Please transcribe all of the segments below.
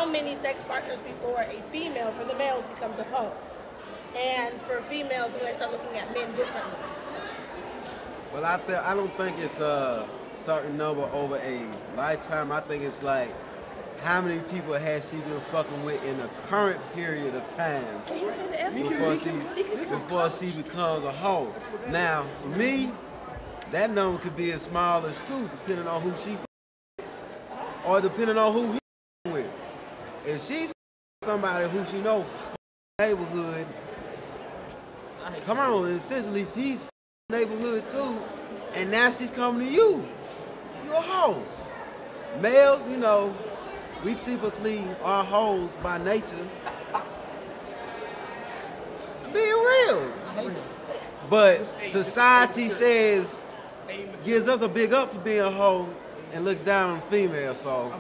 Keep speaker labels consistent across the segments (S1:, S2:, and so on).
S1: many sex partners before a female, for the males, becomes a hoe? And for females, when they start looking at men differently?
S2: Well, I don't think it's a certain number over a lifetime. I think it's like how many people has she been fucking with in the current period of time before she becomes a hoe. Now, for me, that number could be as small as 2, depending on who she or depending on who he with. If she's somebody who she know neighborhood, come on, essentially she's neighborhood too, and now she's coming to you. You a hoe. Males, you know, we typically are hoes by nature. Being real. But society says, gives us a big up for being a hoe and looks down on females, so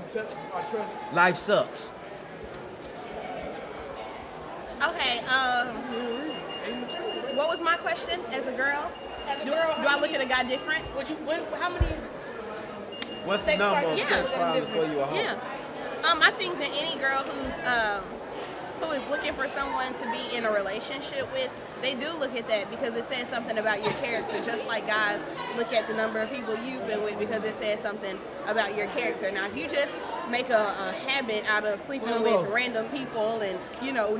S2: life sucks.
S3: Okay, what was my question as a girl? Do I look at a guy different?
S1: How many?
S2: What's the number of sex partners before you a hoe?
S3: Yeah. I think that any girl who is looking for someone to be in a relationship with, they do look at that because it says something about your character, just like guys look at the number of people you've been with because it says something about your character. Now, if you just make a habit out of sleeping with random people and, you know,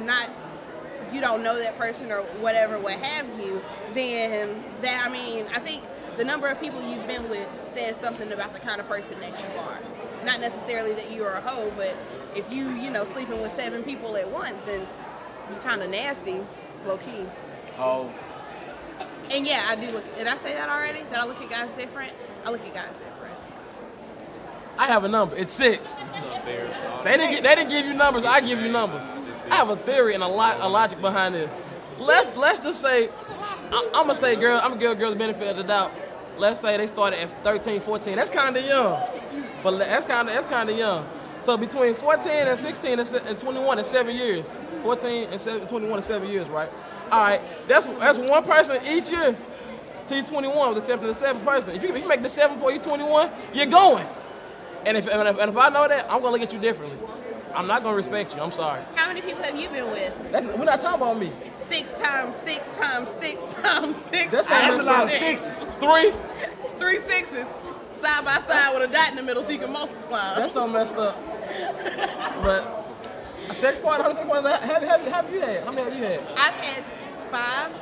S3: you don't know that person or whatever, what have you, then that, I mean, I think the number of people you've been with says something about the kind of person that you are. Not necessarily that you are a hoe, but if you know, sleeping with 7 people at once, then you're kind of nasty, low-key.
S2: Oh.
S3: And yeah, I do look, did I say that already? That I look at guys different? I look at guys different.
S4: I have a number. It's 6. They didn't give you numbers. I give you numbers. I have a theory and a logic behind this. Let's just say, I'm gonna say, girl, I'm gonna give a girl the benefit of the doubt. Let's say they started at 13, 14. That's kind of young, but that's kind of young. So between 14 and 16 and 21 is 7 years. 14 and 21 is 7 years, right? All right, that's one person each year till you're 21, with exception of the 7th person. If you make the 7 before you're 21, you're going. And if I know that, I'm gonna look at you differently. I'm not gonna respect you. I'm sorry.
S3: How many people have you been with?
S4: We're not talking about me.
S3: 6 times 6 times 6 times 6.
S4: That's
S2: a lot of 6s.
S4: 3.
S3: 3 6s. Side by side with a dot in the middle so you can multiply.
S4: That's so messed up. But a sex partner, how many sex partners have you had? How many have you had?
S3: I've had 5.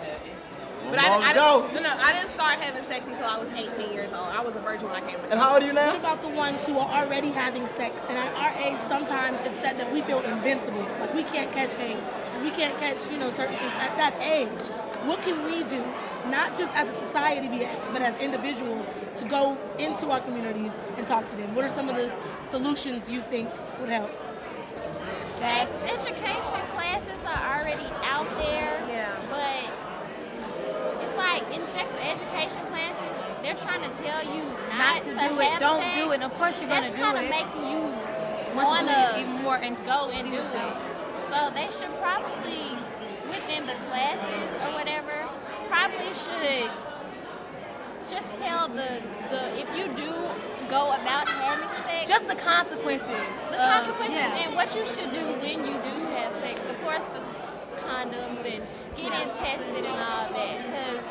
S3: But I didn't start having sex until I was 18 years old. I was a virgin when I came in.
S4: And how old are you now?
S1: What about the ones who are already having sex? And at our age, sometimes it's said that we feel invincible. Like we can't catch AIDS. And we can't catch, you know, certain things at that age. What can we do, not just as a society, but as individuals, to go into our communities and talk to them? What are some of the solutions you think would help?
S5: Sex education classes are already out there.
S3: Yeah.
S5: But like in sex education classes, they're trying to tell you not to do it, don't do it. And of course you're gonna do it. That's kind of making you wanna even more and go and do it. So they should probably, within the classes or whatever, probably should just tell the if you do go about having sex, just the consequences. The consequences and what you should do when you do have sex. Of course, the condoms and getting tested and all that, because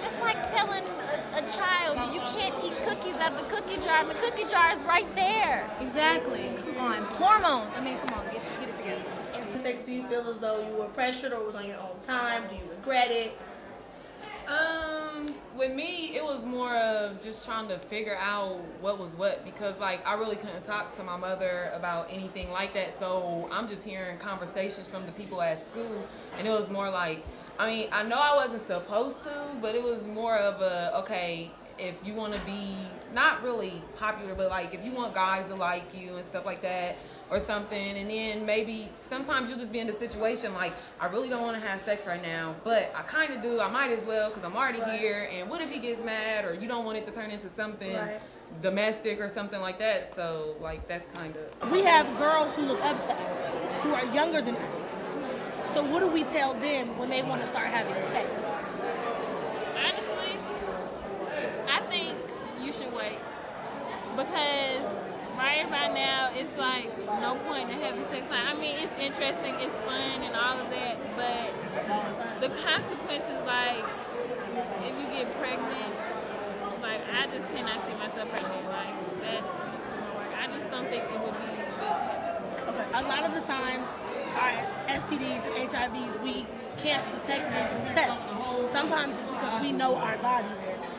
S5: it's like telling a child you can't eat cookies out of the cookie jar, and the cookie jar is right there. Exactly. Come on. Hormones. I mean, come on, get it together.
S1: Sex, do you feel as though you were pressured or was on your own time? Do you regret it?
S6: With me, it was more of just trying to figure out what was what, because like I really couldn't talk to my mother about anything like that, so I'm just hearing conversations from the people at school, and it was more like, I mean, I know I wasn't supposed to, but it was more of a, okay, if you want to be not really popular, but like if you want guys to like you and stuff like that or something, and then maybe sometimes you'll just be in the situation like, I really don't want to have sex right now, but I kind of do, I might as well because I'm already here, and what if he gets mad, or you don't want it to turn into something domestic or something like that, so like that's kind of.
S1: We have girls who look up to us, who are younger than us. So what do we tell them when they want to start having sex?
S5: Honestly, I think you should wait, because Right now, it's like no point in having sex. Like, I mean, it's interesting, it's fun, and all of that, but the consequences, like, if you get pregnant, like, I just cannot see myself pregnant. Like, that's just too much work. I just don't think it would be good.
S1: Okay. A lot of the times, our STDs and HIVs, we can't detect them through tests. Sometimes it's because we know our bodies.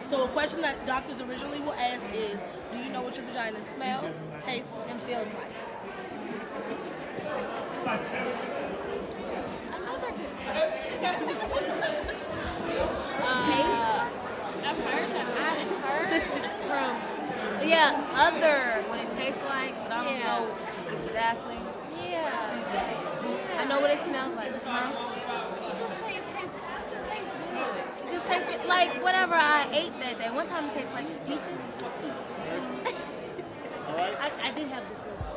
S1: So a question that doctors originally will ask is, do you know what your vagina smells, tastes, and feels like?
S5: I've heard
S7: from what it tastes like, but I don't know exactly.
S5: Yeah.
S7: What it tastes like. I know what it smells like. Huh?
S5: Just say it tastes good.
S7: It just tastes good. Like whatever I ate that day. One time it tastes like peaches. I did have this list.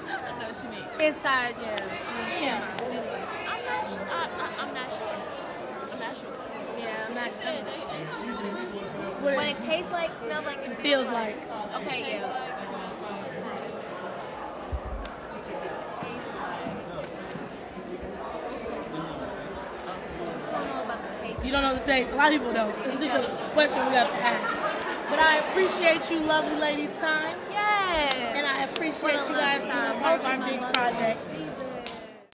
S5: I know what you mean.
S7: Inside, yeah.
S5: I'm not sure. I'm not sure. I'm not sure.
S7: Yeah, I'm not sure.
S1: What
S7: What it tastes like, smells like, and
S1: feels like.
S7: Okay, yeah.
S1: You don't know the taste. A lot of people don't. It's just a question we have to ask. But I appreciate you lovely ladies' time.
S7: Yes.
S1: And I appreciate you guys being a part of our big project.